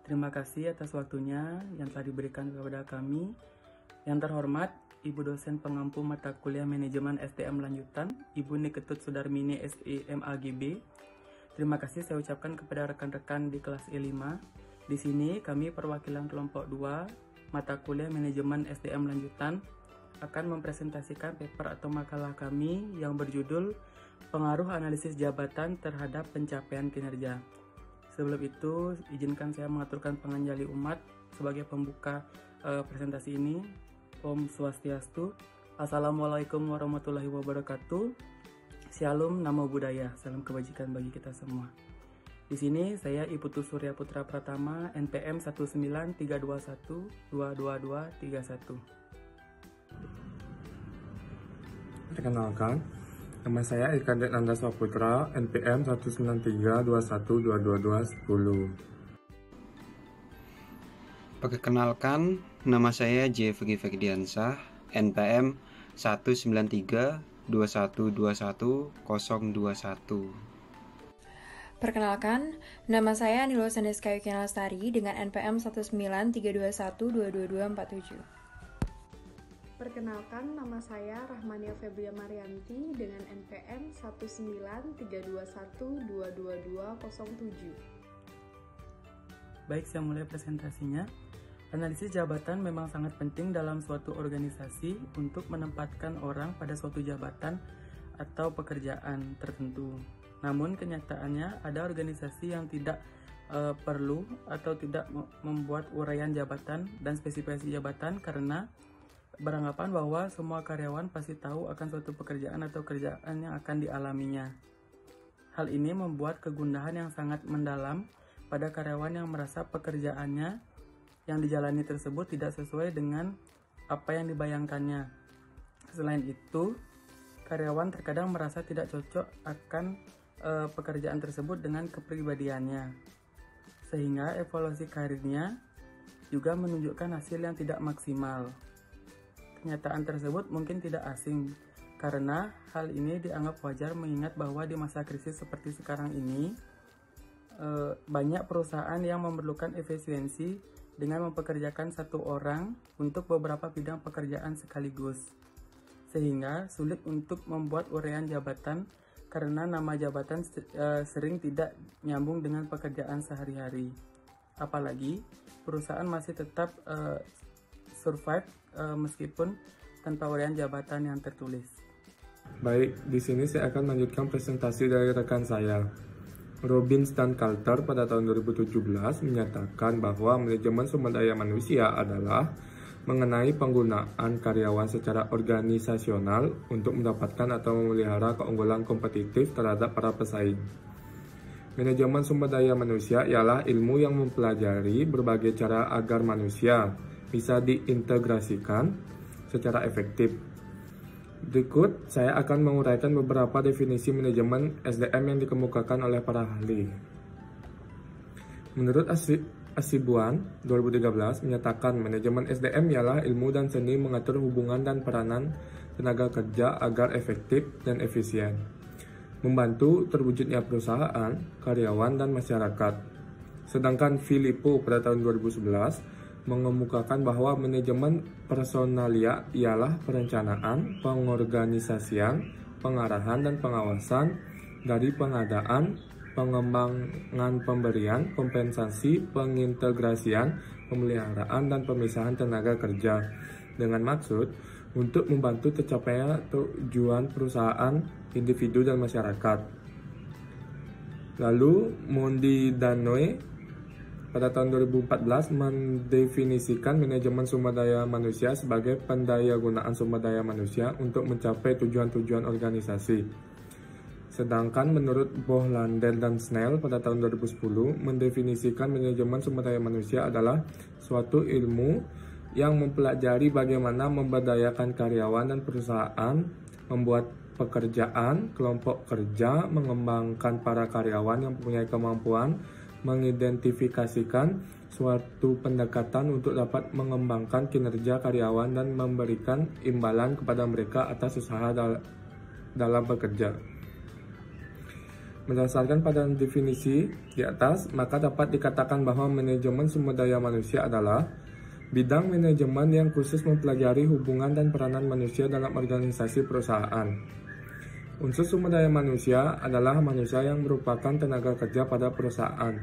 Terima kasih atas waktunya yang telah diberikan kepada kami. Yang terhormat, Ibu dosen pengampu mata kuliah Manajemen SDM Lanjutan, Ibu Niketut Sudarmini SIMAGB. Terima kasih saya ucapkan kepada rekan-rekan di kelas E5. Di sini kami perwakilan kelompok 2 mata kuliah Manajemen SDM Lanjutan akan mempresentasikan paper atau makalah kami yang berjudul Pengaruh Analisis Jabatan Terhadap Pencapaian Kinerja. Sebelum itu, izinkan saya mengaturkan panganjali umat sebagai pembuka presentasi ini. Om Swastiastu. Assalamualaikum warahmatullahi wabarakatuh. Shalom, Namo Buddhaya. Salam kebajikan bagi kita semua. Di sini saya Iputu Surya Putra Pratama, NPM 19321222231. Perkenalkan, nama saya Ika Nanda Swaputra, NPM 19321222210. Perkenalkan, nama saya J. Ferdiansah, NPM 19321210121. Perkenalkan, nama saya Nilo Sandeska Yukian Lestari dengan NPM 19321222247. Perkenalkan, nama saya Rahmania Febria Marianti dengan NPM 19321222207. Baik, saya mulai presentasinya. Analisis jabatan memang sangat penting dalam suatu organisasi untuk menempatkan orang pada suatu jabatan atau pekerjaan tertentu. Namun kenyataannya ada organisasi yang tidak perlu atau tidak membuat uraian jabatan dan spesifikasi jabatan karena beranggapan bahwa semua karyawan pasti tahu akan suatu pekerjaan atau kerjaan yang akan dialaminya. Hal ini membuat kegundahan yang sangat mendalam pada karyawan yang merasa pekerjaannya yang dijalani tersebut tidak sesuai dengan apa yang dibayangkannya. Selain itu, karyawan terkadang merasa tidak cocok akan pekerjaan tersebut dengan kepribadiannya, sehingga evaluasi karirnya juga menunjukkan hasil yang tidak maksimal. Kenyataan tersebut mungkin tidak asing, karena hal ini dianggap wajar mengingat bahwa di masa krisis seperti sekarang ini, banyak perusahaan yang memerlukan efisiensi dengan mempekerjakan satu orang untuk beberapa bidang pekerjaan sekaligus, sehingga sulit untuk membuat uraian jabatan karena nama jabatan sering tidak nyambung dengan pekerjaan sehari-hari. Apalagi perusahaan masih tetap survive meskipun tanpa uraian jabatan yang tertulis. Baik, di sini saya akan melanjutkan presentasi dari rekan saya. Robbins dan Carter pada tahun 2017 menyatakan bahwa manajemen sumber daya manusia adalah mengenai penggunaan karyawan secara organisasional untuk mendapatkan atau memelihara keunggulan kompetitif terhadap para pesaing. Manajemen sumber daya manusia ialah ilmu yang mempelajari berbagai cara agar manusia bisa diintegrasikan secara efektif. Berikut, saya akan menguraikan beberapa definisi manajemen SDM yang dikemukakan oleh para ahli. Menurut Asibuan 2013 menyatakan manajemen SDM ialah ilmu dan seni mengatur hubungan dan peranan tenaga kerja agar efektif dan efisien, membantu terwujudnya perusahaan, karyawan, dan masyarakat. Sedangkan Filippo pada tahun 2011 mengemukakan bahwa manajemen personalia ialah perencanaan, pengorganisasian, pengarahan, dan pengawasan dari pengadaan, pengembangan pemberian, kompensasi, pengintegrasian, pemeliharaan, dan pemisahan tenaga kerja dengan maksud untuk membantu tercapainya tujuan perusahaan, individu, dan masyarakat. Lalu Mondi Danoe pada tahun 2014 mendefinisikan manajemen sumber daya manusia sebagai pendayagunaan sumber daya manusia untuk mencapai tujuan-tujuan organisasi. Sedangkan menurut Bohlander dan Snell pada tahun 2010 mendefinisikan manajemen sumber daya manusia adalah suatu ilmu yang mempelajari bagaimana memberdayakan karyawan dan perusahaan, membuat pekerjaan, kelompok kerja, mengembangkan para karyawan yang mempunyai kemampuan, mengidentifikasikan suatu pendekatan untuk dapat mengembangkan kinerja karyawan dan memberikan imbalan kepada mereka atas usaha dalam bekerja. Berdasarkan pada definisi di atas, maka dapat dikatakan bahwa manajemen sumber daya manusia adalah bidang manajemen yang khusus mempelajari hubungan dan peranan manusia dalam organisasi perusahaan. Unsur sumber daya manusia adalah manusia yang merupakan tenaga kerja pada perusahaan.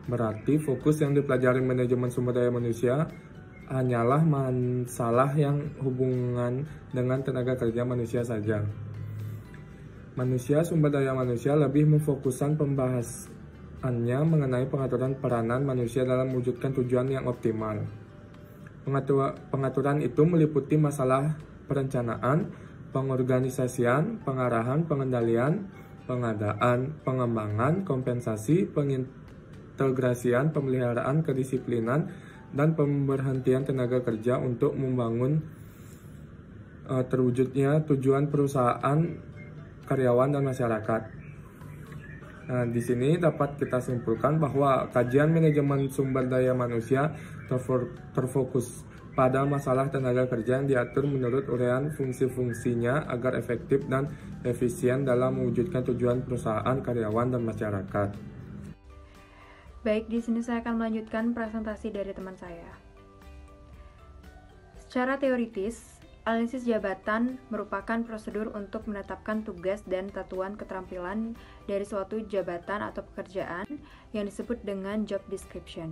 Berarti fokus yang dipelajari manajemen sumber daya manusia hanyalah masalah yang hubungan dengan tenaga kerja manusia saja. Sumber daya manusia lebih memfokuskan pembahasannya mengenai pengaturan peranan manusia dalam mewujudkan tujuan yang optimal. Pengaturan itu meliputi masalah perencanaan, pengorganisasian, pengarahan, pengendalian, pengadaan, pengembangan, kompensasi, pengintegrasian, pemeliharaan, kedisiplinan, dan pemberhentian tenaga kerja untuk membangun terwujudnya tujuan perusahaan, karyawan, dan masyarakat. Nah, di sini dapat kita simpulkan bahwa kajian manajemen sumber daya manusia terfokus pada masalah tenaga kerja yang diatur menurut uraian fungsi-fungsinya agar efektif dan efisien dalam mewujudkan tujuan perusahaan, karyawan, dan masyarakat. Baik, di sini saya akan melanjutkan presentasi dari teman saya. Secara teoritis, analisis jabatan merupakan prosedur untuk menetapkan tugas dan satuan keterampilan dari suatu jabatan atau pekerjaan yang disebut dengan job description.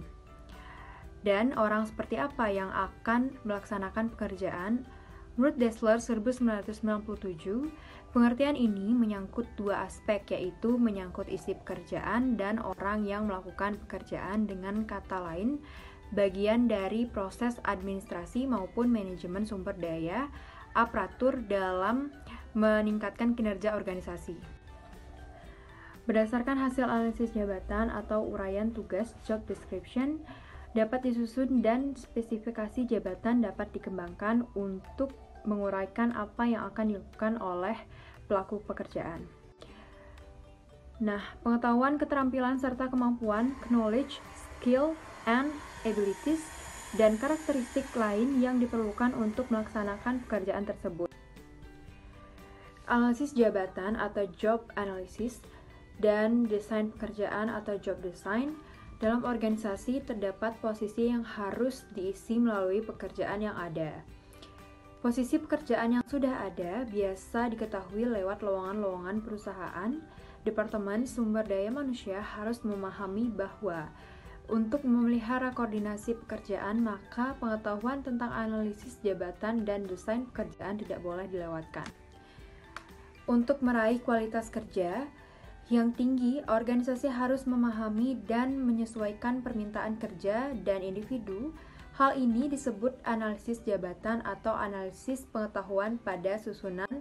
Dan orang seperti apa yang akan melaksanakan pekerjaan? Menurut Dessler 1997, pengertian ini menyangkut dua aspek, yaitu menyangkut isi pekerjaan dan orang yang melakukan pekerjaan. Dengan kata lain, bagian dari proses administrasi maupun manajemen sumber daya aparatur dalam meningkatkan kinerja organisasi. Berdasarkan hasil analisis jabatan atau uraian tugas job description dapat disusun dan spesifikasi jabatan dapat dikembangkan untuk menguraikan apa yang akan dilakukan oleh pelaku pekerjaan. Nah, pengetahuan, keterampilan, serta kemampuan, knowledge, skill, and abilities, dan karakteristik lain yang diperlukan untuk melaksanakan pekerjaan tersebut. Analisis jabatan atau job analysis dan desain pekerjaan atau job design. Dalam organisasi terdapat posisi yang harus diisi melalui pekerjaan yang ada. Posisi pekerjaan yang sudah ada biasa diketahui lewat lowongan-lowongan perusahaan. Departemen Sumber Daya Manusia harus memahami bahwa untuk memelihara koordinasi pekerjaan, maka pengetahuan tentang analisis jabatan dan desain pekerjaan tidak boleh dilewatkan. Untuk meraih kualitas kerja yang tinggi, organisasi harus memahami dan menyesuaikan permintaan kerja dan individu. Hal ini disebut analisis jabatan atau analisis pengetahuan pada susunan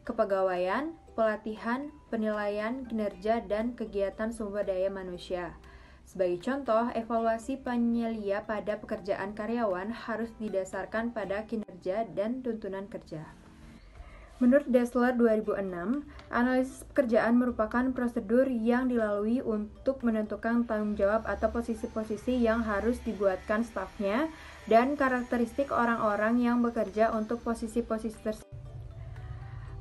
kepegawaian, pelatihan, penilaian kinerja, dan kegiatan sumber daya manusia. Sebagai contoh, evaluasi penyelia pada pekerjaan karyawan harus didasarkan pada kinerja dan tuntunan kerja. Menurut Dessler 2006, analisis pekerjaan merupakan prosedur yang dilalui untuk menentukan tanggung jawab atau posisi-posisi yang harus dibuatkan stafnya dan karakteristik orang-orang yang bekerja untuk posisi-posisi tersebut.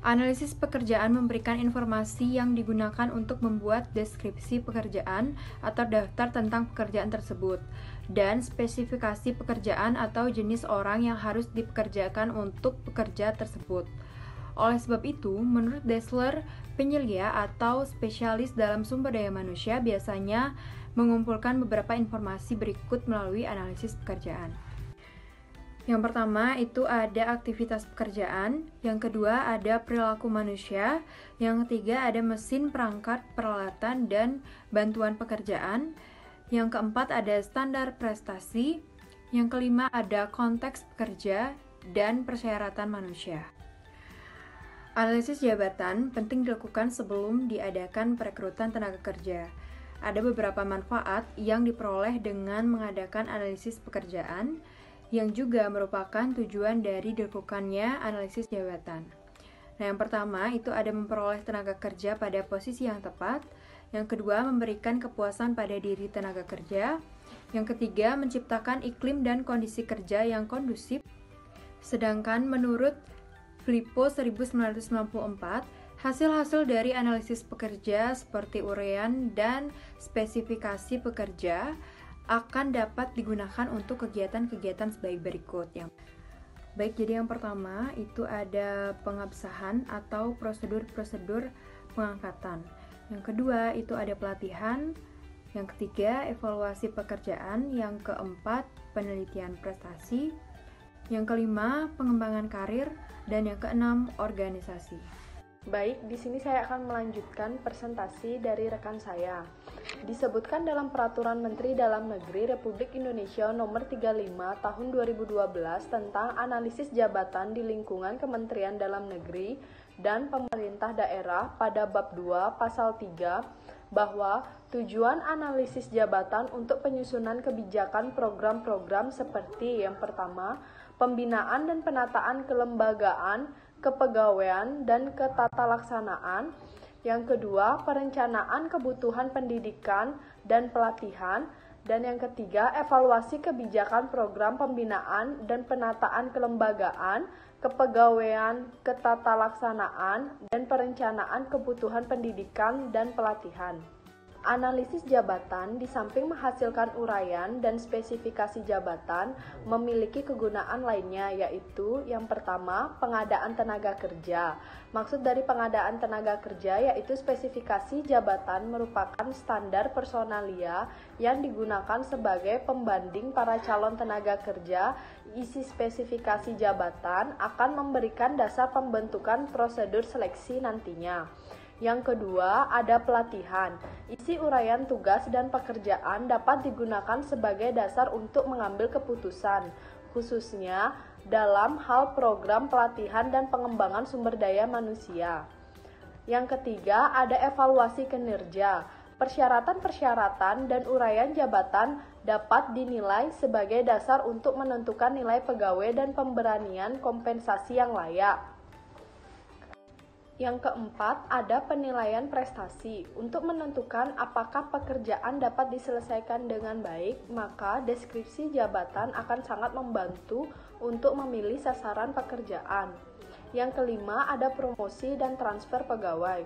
Analisis pekerjaan memberikan informasi yang digunakan untuk membuat deskripsi pekerjaan atau daftar tentang pekerjaan tersebut, dan spesifikasi pekerjaan atau jenis orang yang harus dipekerjakan untuk pekerja tersebut. Oleh sebab itu, menurut Dessler, penyelia atau spesialis dalam sumber daya manusia biasanya mengumpulkan beberapa informasi berikut melalui analisis pekerjaan. Yang pertama itu ada aktivitas pekerjaan, yang kedua ada perilaku manusia, yang ketiga ada mesin, perangkat, peralatan, dan bantuan pekerjaan, yang keempat ada standar prestasi, yang kelima ada konteks pekerja, dan persyaratan manusia. Analisis jabatan penting dilakukan sebelum diadakan perekrutan tenaga kerja. Ada beberapa manfaat yang diperoleh dengan mengadakan analisis pekerjaan, yang juga merupakan tujuan dari dilakukannya analisis jabatan. Nah, yang pertama itu ada memperoleh tenaga kerja pada posisi yang tepat. Yang kedua, memberikan kepuasan pada diri tenaga kerja. Yang ketiga, menciptakan iklim dan kondisi kerja yang kondusif. Sedangkan menurut Filippo 1994, Hasil-hasil dari analisis pekerja seperti uraian dan spesifikasi pekerja akan dapat digunakan untuk kegiatan-kegiatan sebaik berikut. Jadi yang pertama itu ada pengabsahan atau prosedur-prosedur pengangkatan. Yang kedua itu ada pelatihan. Yang ketiga evaluasi pekerjaan. Yang keempat penelitian prestasi. Yang kelima pengembangan karir. Dan yang keenam organisasi. Baik, di sini saya akan melanjutkan presentasi dari rekan saya. Disebutkan dalam Peraturan Menteri Dalam Negeri Republik Indonesia Nomor 35 Tahun 2012 tentang analisis jabatan di lingkungan Kementerian Dalam Negeri dan pemerintah daerah pada bab 2 pasal 3 bahwa tujuan analisis jabatan untuk penyusunan kebijakan program-program seperti yang pertama, pembinaan dan penataan kelembagaan, kepegawaian dan ketatalaksanaan. Yang kedua, perencanaan kebutuhan pendidikan dan pelatihan. Dan yang ketiga, evaluasi kebijakan program pembinaan dan penataan kelembagaan, kepegawaian, ketatalaksanaan, dan perencanaan kebutuhan pendidikan dan pelatihan. Analisis jabatan di samping menghasilkan uraian dan spesifikasi jabatan memiliki kegunaan lainnya, yaitu yang pertama pengadaan tenaga kerja. Maksud dari pengadaan tenaga kerja yaitu spesifikasi jabatan merupakan standar personalia yang digunakan sebagai pembanding para calon tenaga kerja. Isi spesifikasi jabatan akan memberikan dasar pembentukan prosedur seleksi nantinya. Yang kedua, ada pelatihan. Isi uraian tugas dan pekerjaan dapat digunakan sebagai dasar untuk mengambil keputusan, khususnya dalam hal program pelatihan dan pengembangan sumber daya manusia. Yang ketiga, ada evaluasi kinerja. Persyaratan-persyaratan dan uraian jabatan dapat dinilai sebagai dasar untuk menentukan nilai pegawai dan pemberanian kompensasi yang layak. Yang keempat, ada penilaian prestasi. Untuk menentukan apakah pekerjaan dapat diselesaikan dengan baik, maka deskripsi jabatan akan sangat membantu untuk memilih sasaran pekerjaan. Yang kelima, ada promosi dan transfer pegawai.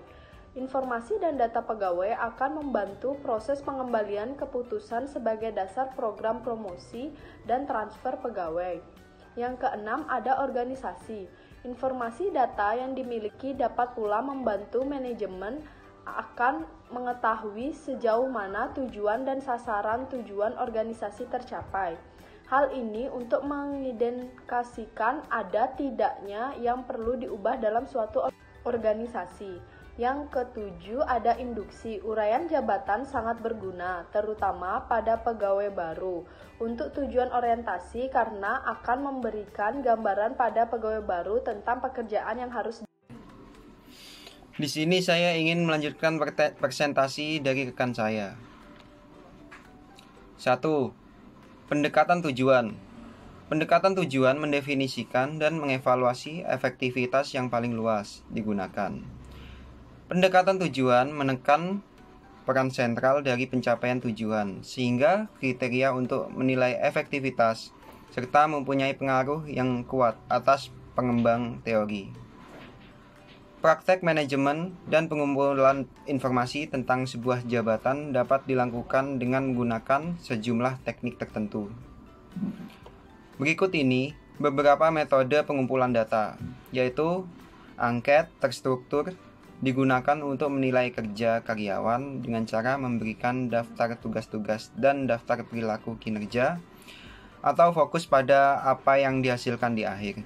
Informasi dan data pegawai akan membantu proses pengembalian keputusan sebagai dasar program promosi dan transfer pegawai. Yang keenam, ada organisasi. Informasi data yang dimiliki dapat pula membantu manajemen akan mengetahui sejauh mana tujuan dan sasaran tujuan organisasi tercapai. Hal ini untuk mengidentifikasikan ada tidaknya yang perlu diubah dalam suatu organisasi. Yang ketujuh, ada induksi. Uraian jabatan sangat berguna, terutama pada pegawai baru, untuk tujuan orientasi karena akan memberikan gambaran pada pegawai baru tentang pekerjaan yang harus. Di sini saya ingin melanjutkan presentasi dari rekan saya. 1. Pendekatan tujuan. Pendekatan tujuan mendefinisikan dan mengevaluasi efektivitas yang paling luas digunakan. Pendekatan tujuan menekan peran sentral dari pencapaian tujuan, sehingga kriteria untuk menilai efektivitas serta mempunyai pengaruh yang kuat atas pengembang teori. Praktek manajemen dan pengumpulan informasi tentang sebuah jabatan dapat dilakukan dengan menggunakan sejumlah teknik tertentu. Berikut ini beberapa metode pengumpulan data, yaitu angket terstruktur, digunakan untuk menilai kerja karyawan dengan cara memberikan daftar tugas-tugas dan daftar perilaku kinerja, atau fokus pada apa yang dihasilkan di akhir.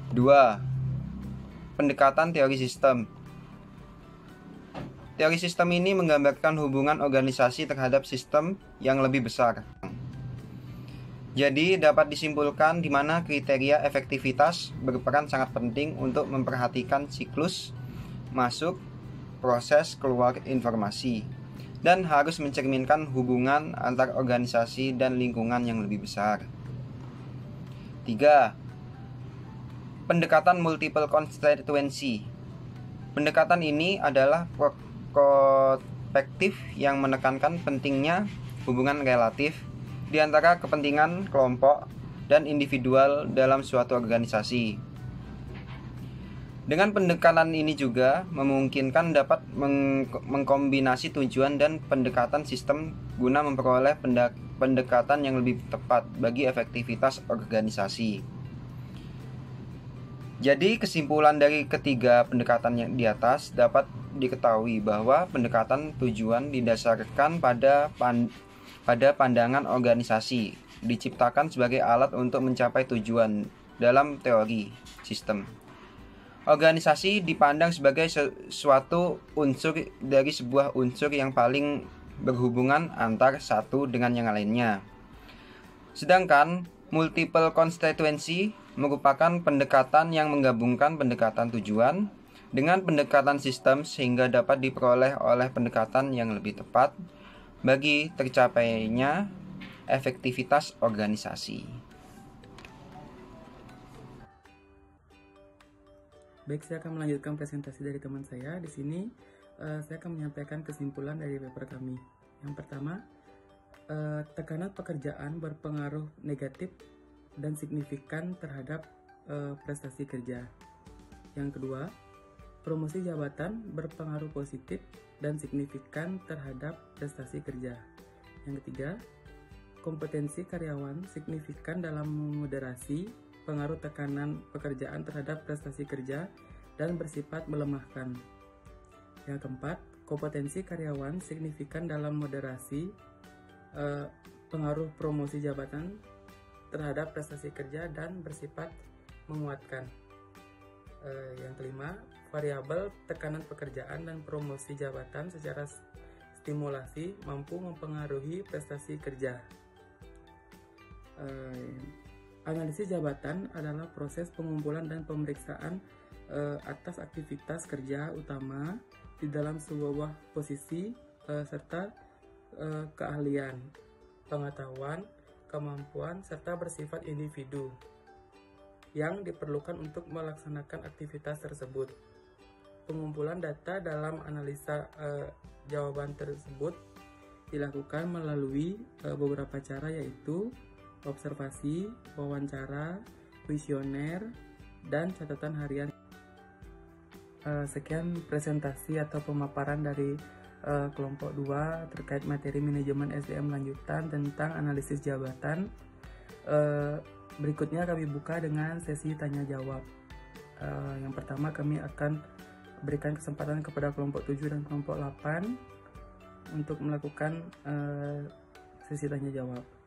2. Pendekatan teori sistem. Teori sistem ini menggambarkan hubungan organisasi terhadap sistem yang lebih besar. Jadi dapat disimpulkan di mana kriteria efektivitas berperan sangat penting untuk memperhatikan siklus masuk, proses keluar informasi, dan harus mencerminkan hubungan antar organisasi dan lingkungan yang lebih besar. 3. Pendekatan multiple constituency. Pendekatan ini adalah perspektif yang menekankan pentingnya hubungan relatif di antara kepentingan kelompok dan individual dalam suatu organisasi. Dengan pendekatan ini juga memungkinkan dapat mengkombinasi tujuan dan pendekatan sistem guna memperoleh pendekatan yang lebih tepat bagi efektivitas organisasi. Jadi kesimpulan dari ketiga pendekatan yang di atas dapat diketahui bahwa pendekatan tujuan didasarkan pada pandangan organisasi, diciptakan sebagai alat untuk mencapai tujuan dalam teori sistem. Organisasi dipandang sebagai suatu unsur dari sebuah unsur yang paling berhubungan antar satu dengan yang lainnya. Sedangkan multiple constituency merupakan pendekatan yang menggabungkan pendekatan tujuan dengan pendekatan sistem sehingga dapat diperoleh oleh pendekatan yang lebih tepat bagi tercapainya efektivitas organisasi. Baik, saya akan melanjutkan presentasi dari teman saya. Di sini saya akan menyampaikan kesimpulan dari paper kami. Yang pertama, tekanan pekerjaan berpengaruh negatif dan signifikan terhadap prestasi kerja. Yang kedua, promosi jabatan berpengaruh positif dan signifikan terhadap prestasi kerja. Yang ketiga, kompetensi karyawan signifikan dalam memoderasi pengaruh tekanan pekerjaan terhadap prestasi kerja dan bersifat melemahkan. Yang keempat, kompetensi karyawan signifikan dalam moderasi pengaruh promosi jabatan terhadap prestasi kerja dan bersifat menguatkan. Yang kelima, variabel tekanan pekerjaan dan promosi jabatan secara stimulasi mampu mempengaruhi prestasi kerja. Analisis jabatan adalah proses pengumpulan dan pemeriksaan atas aktivitas kerja utama di dalam sebuah posisi serta keahlian, pengetahuan, kemampuan, serta bersifat individu yang diperlukan untuk melaksanakan aktivitas tersebut. Pengumpulan data dalam analisa jawaban tersebut dilakukan melalui beberapa cara, yaitu observasi, wawancara, kuesioner, dan catatan harian. Sekian presentasi atau pemaparan dari kelompok 2 terkait materi manajemen SDM lanjutan tentang analisis jabatan. Berikutnya kami buka dengan sesi tanya jawab. Yang pertama kami akan berikan kesempatan kepada kelompok 7 dan kelompok 8 untuk melakukan sesi tanya jawab.